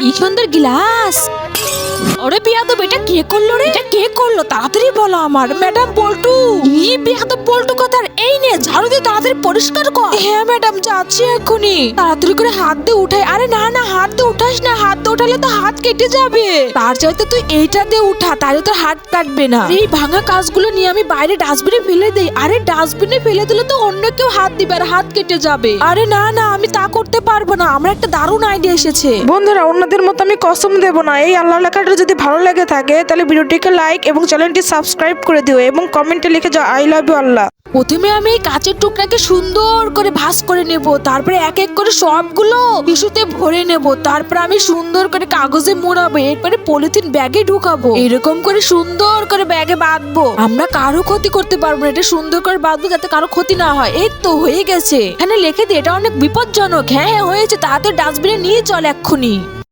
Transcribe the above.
কি সুন্দর গ্লাস। ওরে বিয়াদব, এটা কে করলো রে? এটা কে করলো? তাড়াতাড়ি বলো আমার। ম্যাডাম পল্টু। কি বিয়াদব পল্টু কথার, এই নে ঝাড়ু দিয়ে তাড়াতাড়ি পরিষ্কার কর। হ্যাঁ ম্যাডাম, যাচ্ছি এক্ষুনি। তাড়াতাড়ি করে হাত দিয়ে উঠাই। আরে না না, হাত দিয়ে উঠাস না, হাত দিয়ে উঠালে তো হাত কেটে যাবে। তার চাইতে তুই এইটা দিয়ে উঠা, তাহলে তোর হাত কাটবে না। এই ভাঙা কাজগুলো নিয়ে আমি বাইরে ডাস্টবিনে ফেলে দেই। আরে ডাস্টবিনে ফেলে দিলে তো অন্য কেউ হাত দিবে আর হাত কেটে যাবে। আরে না না, আমি তা করতে পারবো না। আমার একটা দারুণ আইডিয়া এসেছে। বন্ধুরা, অন্যদের মতো আমি কসম দেব না। এই আল্লাহ লেখাটা যদি ভালো লেগে থাকে তাহলে ভিডিওটিকে লাইক এবং চ্যানেলটি সাবস্ক্রাইব করে দিও এবং কমেন্টে লিখে যাও আই লাভ ইউ আল্লাহ। প্রথমে আমি এই কাঁচের টুকরাকে সুন্দর করে ভাঁজ করে নেব, তারপরে এক এক করে সবগুলো টিস্যুতে ভরে নেব, তারপর আমি সুন্দর করে কাগজে মোড়াবো, এরপরে পলিথিন ব্যাগে ঢুকাবো। এরকম করে সুন্দর করে ব্যাগে বাঁধবো। আমরা কারো ক্ষতি করতে পারবো না, এটা সুন্দর করে বাঁধবো যাতে কারো ক্ষতি না হয়। এই তো হয়ে গেছে। এখানে লিখে দিই এটা অনেক বিপজ্জনক। হ্যাঁ হ্যাঁ হয়েছে, তাড়াতাড়ি ডাস্টবিনে নিয়ে চল এক্ষুনি।